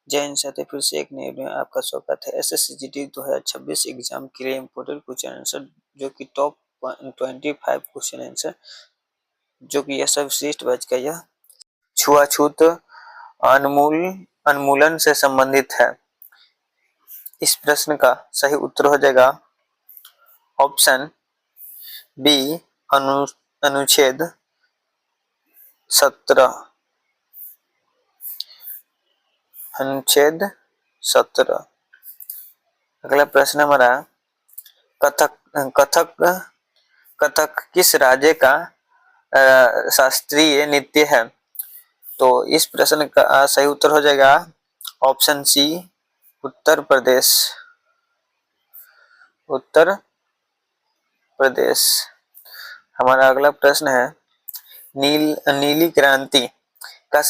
जय हिंद साथी, फिर से एक नए वीडियो में आपका स्वागत है। एसएससीजीडी 2026 एग्जाम के लिए इम्पोर्टेंट क्वेश्चन आंसर जो कि टॉप 25 क्वेश्चन आंसर जो कि यह सब विशिष्ट बैच का यह छुआछूत उन्मूलन से संबंधित है। इस प्रश्न का सही उत्तर हो जाएगा ऑप्शन बी अनुच्छेद 17। अनुच्छेद 17। अगला प्रश्न हमारा कथक किस राज्य का शास्त्रीय नृत्य है? तो इस प्रश्न का सही उत्तर हो जाएगा ऑप्शन सी उत्तर प्रदेश। उत्तर प्रदेश। हमारा अगला प्रश्न है नीली क्रांति का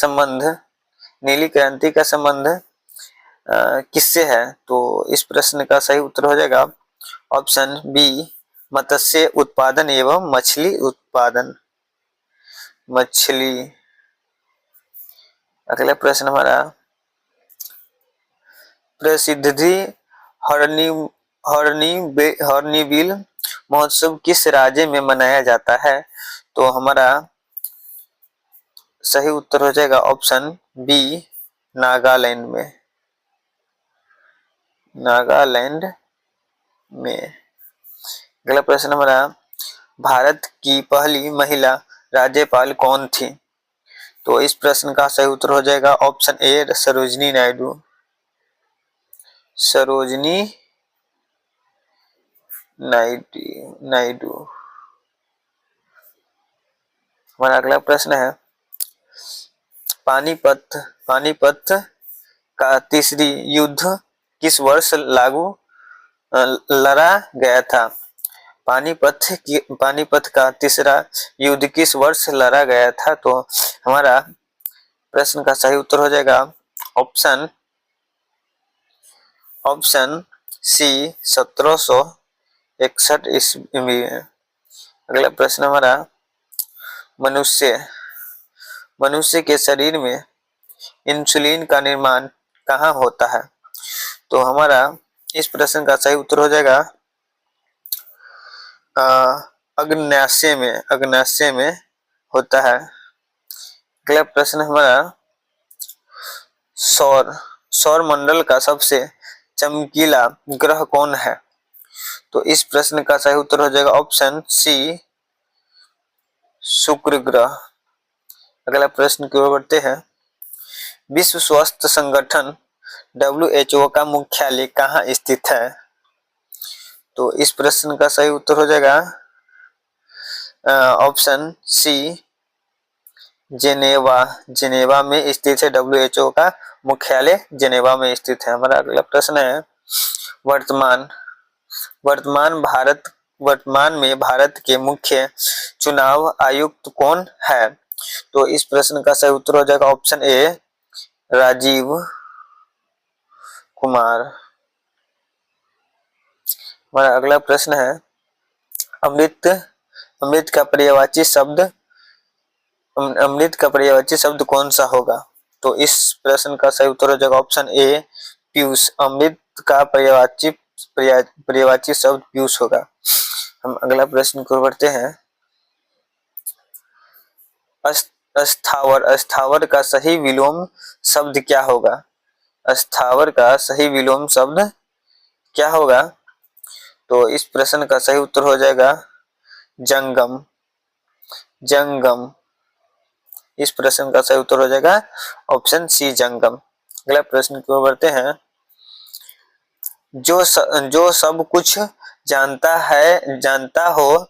संबंध किससे है? तो इस प्रश्न का सही उत्तर हो जाएगा ऑप्शन बी मत्स्य उत्पादन एवं मछली उत्पादन। मछली। अगला प्रश्न हमारा प्रसिद्ध हॉर्नबिल महोत्सव किस राज्य में मनाया जाता है? तो हमारा सही उत्तर हो जाएगा ऑप्शन बी नागालैंड में। नागालैंड में। अगला प्रश्न हमारा भारत की पहली महिला राज्यपाल कौन थी? तो इस प्रश्न का सही उत्तर हो जाएगा ऑप्शन ए सरोजिनी नायडू। सरोजिनी नायडू। हमारा अगला प्रश्न है पानीपत का तीसरी युद्ध किस वर्ष लड़ा गया था? पानीपत का तीसरा युद्ध किस वर्ष लड़ा गया था? तो हमारा प्रश्न का सही उत्तर हो जाएगा ऑप्शन सी 1761 ईस्वी में। अगला प्रश्न हमारा मनुष्य के शरीर में इंसुलिन का निर्माण कहाँ होता है? तो हमारा इस प्रश्न का सही उत्तर हो जाएगा अग्नाशय में होता है। अगला प्रश्न हमारा सौर मंडल का सबसे चमकीला ग्रह कौन है? तो इस प्रश्न का सही उत्तर हो जाएगा ऑप्शन सी शुक्र ग्रह। अगला प्रश्न की ओर बढ़ते हैं विश्व स्वास्थ्य संगठन WHO का मुख्यालय कहाँ स्थित है? तो इस प्रश्न का सही उत्तर हो जाएगा ऑप्शन सी जेनेवा में स्थित है। WHO का मुख्यालय जेनेवा में स्थित है। हमारा अगला प्रश्न है वर्तमान में भारत के मुख्य चुनाव आयुक्त कौन है? तो इस प्रश्न का सही उत्तर हो जाएगा ऑप्शन ए राजीव कुमार। हमारा अगला प्रश्न है अमृत का पर्यायवाची शब्द कौन सा होगा? तो इस प्रश्न का सही उत्तर हो जाएगा ऑप्शन ए पीयूष। अमृत का पर्यायवाची शब्द पीयूष होगा। हम अगला प्रश्न को बढ़ते हैं स्थावर का सही विलोम शब्द क्या होगा? स्थावर का सही विलोम शब्द क्या होगा? तो इस प्रश्न का सही उत्तर हो जाएगा जंगम। इस प्रश्न का सही उत्तर हो जाएगा ऑप्शन सी जंगम। अगला प्रश्न की ओर बढ़ते हैं जो सब कुछ जानता हो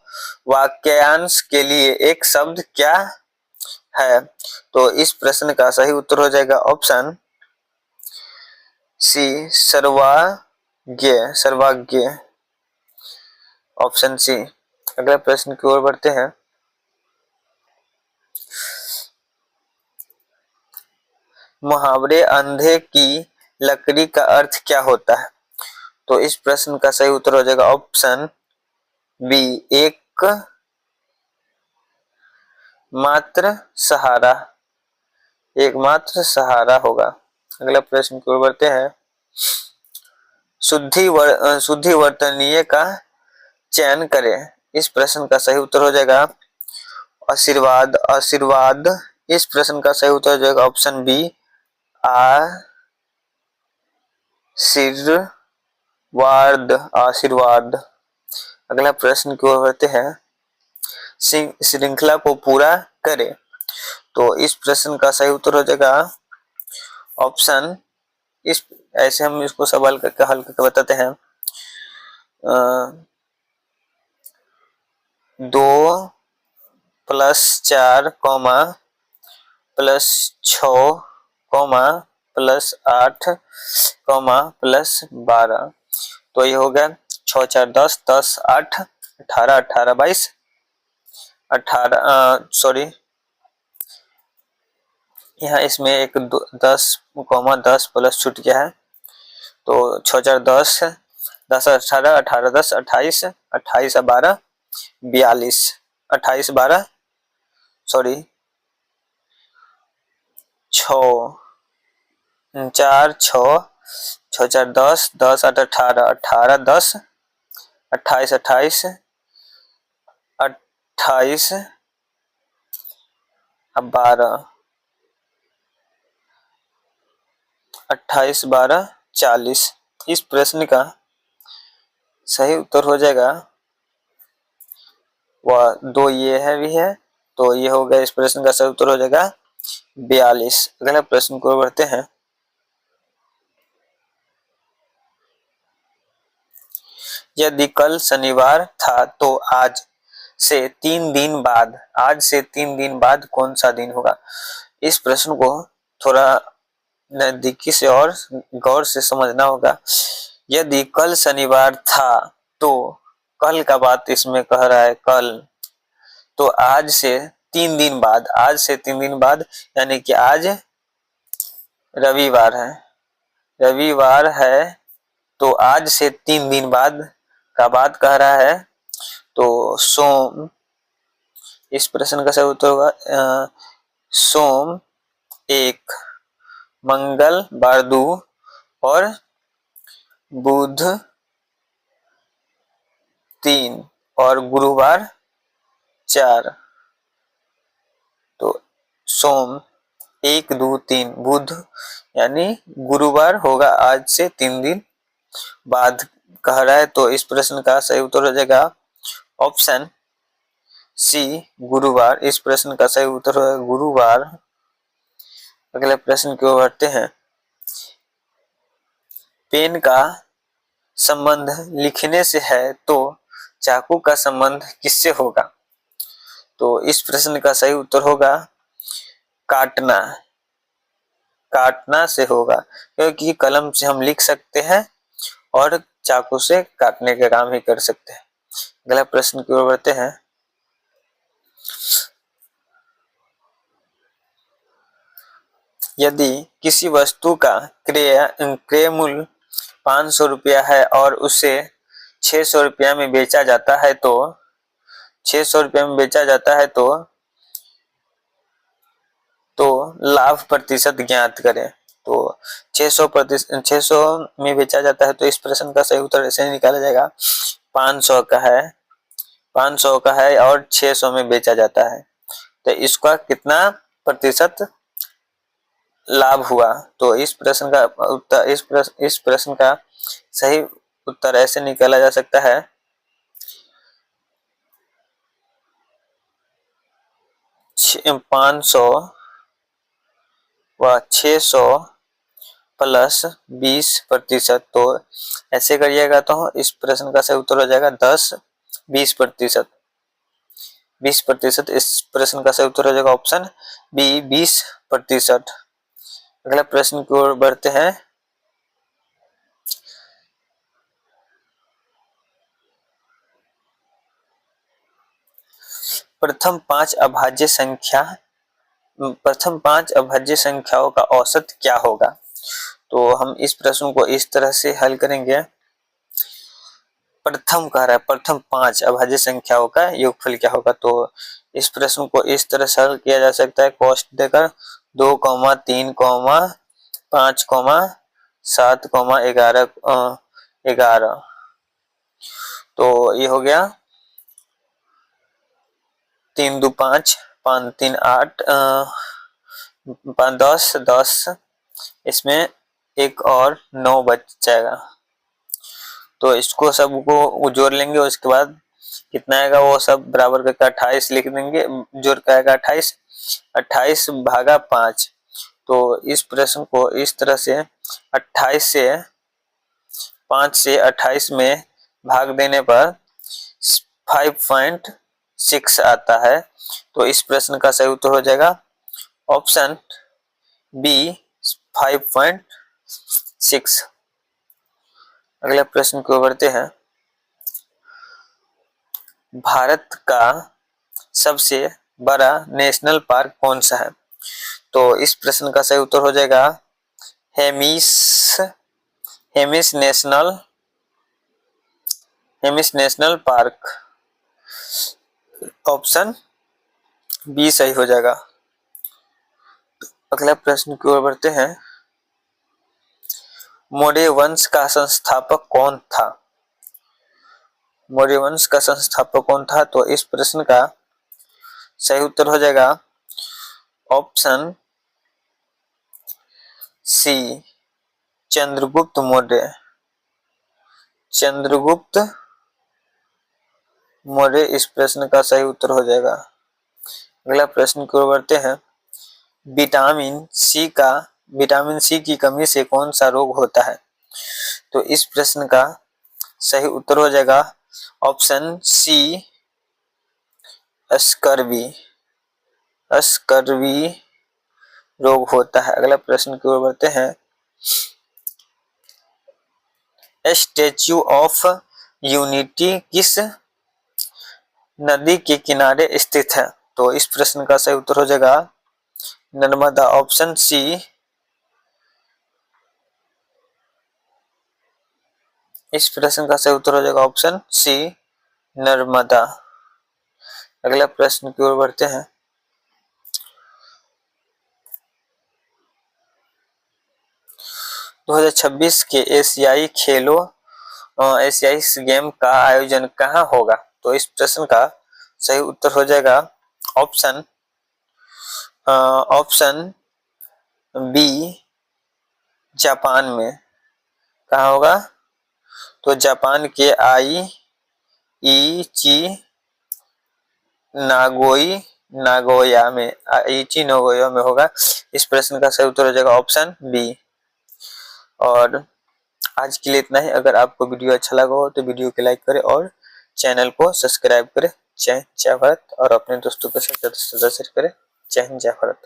वाक्यांश के लिए एक शब्द क्या है? तो इस प्रश्न का सही उत्तर हो जाएगा ऑप्शन सी सर्वज्ञ। Option C. अगले प्रश्न की ओर बढ़ते हैं मुहावरे अंधे की लकड़ी का अर्थ क्या होता है? तो इस प्रश्न का सही उत्तर हो जाएगा ऑप्शन बी एकमात्र सहारा होगा। अगला प्रश्न की ओर बढ़ते हैं। शुद्धि वर्तनीय का चयन करें। इस प्रश्न का सही उत्तर हो जाएगा आशीर्वाद। आशीर्वाद। इस प्रश्न का सही उत्तर हो जाएगा ऑप्शन बी आशीर्वाद। आशीर्वाद। अगला प्रश्न की ओर बढ़ते हैं। श्रृंखला को पूरा करें। तो इस प्रश्न का सही उत्तर हो जाएगा ऑप्शन, इस ऐसे हम इसको सवाल करके हल करके बताते हैं। 2 + 4, +6, +8, +12। तो ये हो गया 6 4 10, 10 8 18, 18 22, 18 सॉरी, यहाँ इसमें एक 10, 10 प्लस छूट गया है। तो 6 4 10, 10 18, 18 10 28, 28 12 42, 28 12 सॉरी 6 4 6 6 4 10, 10 8 18, 18 10 28 28 28 12 28 12 40। इस प्रश्न का सही उत्तर हो जाएगा वह 2 ये है भी है, तो ये हो गया। इस प्रश्न का सही उत्तर हो जाएगा 42। अगला प्रश्न को बढ़ते हैं। यदि कल शनिवार था तो आज से 3 दिन बाद, आज से 3 दिन बाद कौन सा दिन होगा। इस प्रश्न को थोड़ा नजदीकी से और गौर से समझना होगा। यदि कल शनिवार था तो कल का बात इसमें कह रहा है, कल तो आज से 3 दिन बाद, आज से 3 दिन बाद यानी कि आज रविवार है, रविवार है तो आज से 3 दिन बाद का बात कह रहा है। तो सोम, इस प्रश्न का सही उत्तर होगा सोम 1, मंगल 2 और बुध 3 और गुरुवार 4। तो सोम 1 2 3 बुध यानी गुरुवार होगा आज से 3 दिन बाद कह रहा है। तो इस प्रश्न का सही उत्तर हो जाएगा ऑप्शन सी गुरुवार। इस प्रश्न का सही उत्तर होगा गुरुवार। अगले प्रश्न की ओर बढ़ते हैं। पेन का संबंध लिखने से है तो चाकू का संबंध किससे होगा। तो इस प्रश्न का सही उत्तर होगा काटना, काटना से होगा, क्योंकि कलम से हम लिख सकते हैं और चाकू से काटने का काम ही कर सकते हैं। अगला प्रश्न की ओर बढ़ते हैं। यदि किसी वस्तु का क्रय मूल्य 500 रुपया है और उसे 600 रुपया में बेचा जाता है तो 600 रुपया में बेचा जाता है तो लाभ प्रतिशत ज्ञात करें। तो 600 में बेचा जाता है तो इस प्रश्न का सही उत्तर ऐसे निकाला जाएगा 500 का है, 500 का है और 600 में बेचा जाता है तो इसका कितना प्रतिशत लाभ हुआ। तो इस प्रश्न का उत्तर, इस प्रश्न का सही उत्तर ऐसे निकाला जा सकता है 500 व 600 प्लस 20%। तो ऐसे करिएगा तो इस प्रश्न का सही उत्तर हो जाएगा 10 20%। 20%। इस प्रश्न का सही उत्तर हो जाएगा ऑप्शन बी 20%। अगला प्रश्न की ओर बढ़ते हैं। प्रथम 5 अभाज्य संख्याओं का औसत क्या होगा। तो हम इस प्रश्न को इस तरह से हल करेंगे। प्रथम कह रहा है प्रथम 5 अभाज्य संख्याओं का योगफल क्या होगा। तो इस प्रश्न को इस तरह से हल किया जा सकता है। कॉस्ट देकर 2, 3, 5,7,11 तो ये हो गया 3 दो 5, 5 3 8, 5 10 10, इसमें एक और 9 बच जाएगा। तो इसको सबको जोड़ लेंगे, उसके बाद कितना आएगा वो सब बराबर करके 28 लिख देंगे, जोड़ के आएगा 28, 28 भागा 5। तो इस प्रश्न को इस तरह से 28 से 5 से 28 में भाग देने पर 5.6 आता है। तो इस प्रश्न का सही उत्तर हो जाएगा ऑप्शन बी 5.6। अगले प्रश्न को बढ़ते हैं। भारत का सबसे बड़ा नेशनल पार्क कौन सा है? तो इस प्रश्न का सही उत्तर हो जाएगा Hemis national park, option B सही हो जाएगा। अगला प्रश्न की ओर बढ़ते हैं। मौर्य वंश का संस्थापक कौन था? मौर्य वंश का संस्थापक कौन था? तो इस प्रश्न का सही उत्तर हो जाएगा ऑप्शन सी चंद्रगुप्त मौर्य। चंद्रगुप्त मौर्य इस प्रश्न का सही उत्तर हो जाएगा। अगला प्रश्न की ओर बढ़ते हैं। विटामिन सी की कमी से कौन सा रोग होता है? तो इस प्रश्न का सही उत्तर हो जाएगा ऑप्शन सी स्कर्वी रोग होता है। अगला प्रश्न की ओर बढ़ते हैं। स्टैच्यू ऑफ यूनिटी किस नदी के किनारे स्थित है? तो इस प्रश्न का सही उत्तर हो जाएगा नर्मदा, ऑप्शन सी। इस प्रश्न का सही उत्तर हो जाएगा ऑप्शन सी नर्मदा। अगला प्रश्न की ओर बढ़ते हैं। 2026 के एशियाई गेम का आयोजन कहाँ होगा? तो इस प्रश्न का सही उत्तर हो जाएगा ऑप्शन बी जापान में। कहाँ होगा? तो जापान के नागोया में होगा। इस प्रश्न का सही उत्तर हो जाएगा ऑप्शन बी। और आज के लिए इतना ही। अगर आपको वीडियो अच्छा लगा हो तो वीडियो को लाइक करें और चैनल को सब्सक्राइब करें। जय भारत। और अपने दोस्तों के साथ शेयर करें। जय हिंद, जय भारत।